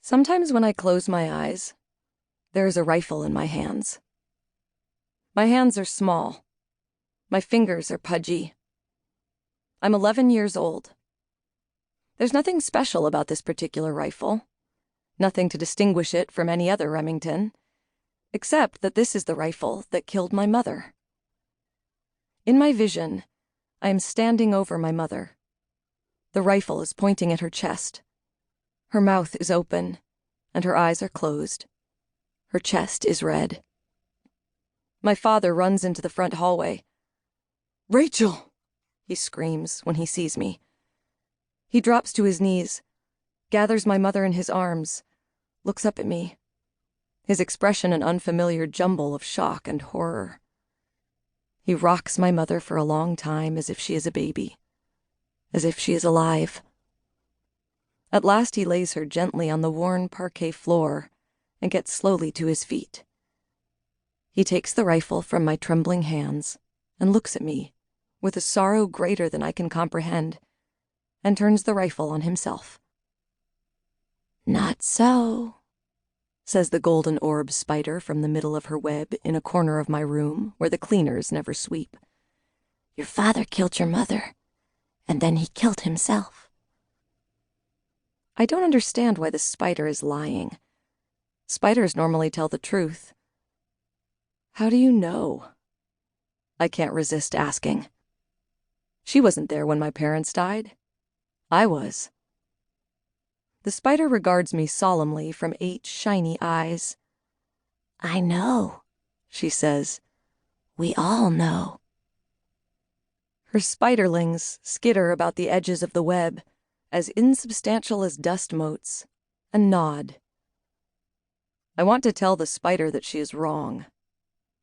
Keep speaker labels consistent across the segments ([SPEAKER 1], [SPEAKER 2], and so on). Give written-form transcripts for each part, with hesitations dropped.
[SPEAKER 1] Sometimes when I close my eyes, there is a rifle in my hands. My hands are small. My fingers are pudgy. I'm 11 years old. There's nothing special about this particular rifle, nothing to distinguish it from any other Remington, except that this is the rifle that killed my mother. In my vision, I am standing over my mother. The rifle is pointing at her chest. Her mouth is open, and her eyes are closed. Her chest is red. My father runs into the front hallway. "Rachel!" he screams when he sees me. He drops to his knees, gathers my mother in his arms, looks up at me, his expression an unfamiliar jumble of shock and horror. He rocks my mother for a long time as if she is a baby, as if she is alive. At last he lays her gently on the worn parquet floor and gets slowly to his feet. He takes the rifle from my trembling hands and looks at me with a sorrow greater than I can comprehend, and turns the rifle on himself. "Not so," says the golden orb spider from the middle of her web in a corner of my room where the cleaners never sweep. "Your father killed your mother, and then he killed himself." I don't understand why the spider is lying. Spiders normally tell the truth. How do you know? I can't resist asking. She wasn't there when my parents died. I was. The spider regards me solemnly from 8 shiny eyes. "I know," she says. "We all know." Her spiderlings skitter about the edges of the web, as insubstantial as dust motes, and nod. I want to tell the spider that she is wrong,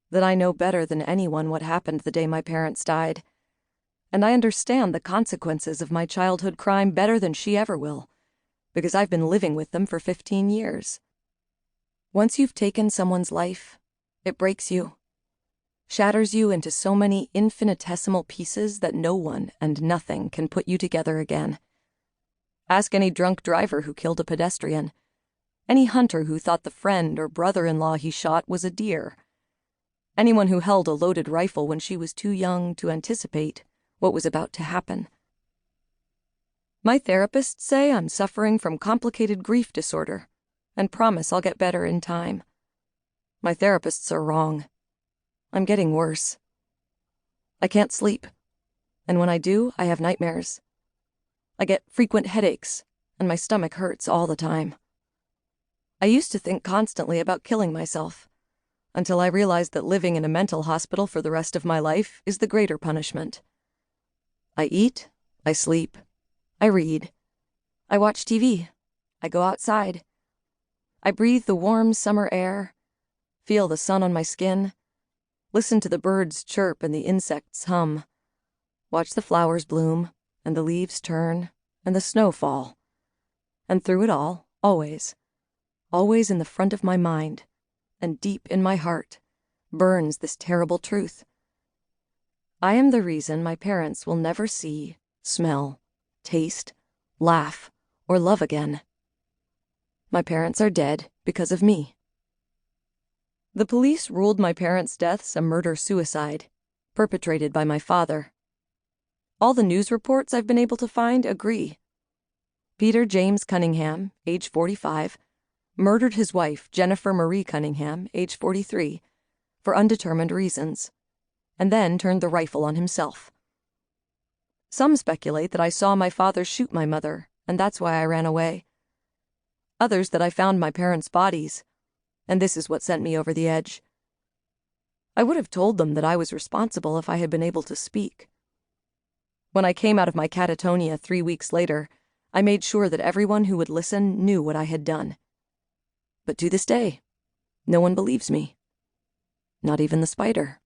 [SPEAKER 1] that I know better than anyone what happened the day my parents died, and I understand the consequences of my childhood crime better than she ever will, because I've been living with them for 15 years. Once you've taken someone's life, it breaks you, shatters you into so many infinitesimal pieces that no one and nothing can put you together again. Ask any drunk driver who killed a pedestrian, any hunter who thought the friend or brother-in-law he shot was a deer, anyone who held a loaded rifle when she was too young to anticipate what was about to happen. My therapists say I'm suffering from complicated grief disorder and promise I'll get better in time. My therapists are wrong. I'm getting worse. I can't sleep, and when I do, I have nightmares. I get frequent headaches, and my stomach hurts all the time. I used to think constantly about killing myself, until I realized that living in a mental hospital for the rest of my life is the greater punishment. I eat, I sleep, I read, I watch TV, I go outside. I breathe the warm summer air, feel the sun on my skin, listen to the birds chirp and the insects hum, watch the flowers bloom and the leaves turn and the snow fall. And through it all, always in the front of my mind and deep in my heart, burns this terrible truth. I am the reason my parents will never see, smell, taste, laugh, or love again. My parents are dead because of me. The police ruled my parents' deaths a murder-suicide, perpetrated by my father. All the news reports I've been able to find agree. Peter James Cunningham, age 45, murdered his wife, Jennifer Marie Cunningham, age 43, for undetermined reasons, and then turned the rifle on himself. Some speculate that I saw my father shoot my mother, and that's why I ran away. Others that I found my parents' bodies, and this is what sent me over the edge. I would have told them that I was responsible if I had been able to speak. When I came out of my catatonia 3 weeks later, I made sure that everyone who would listen knew what I had done. But to this day, no one believes me. Not even the spider.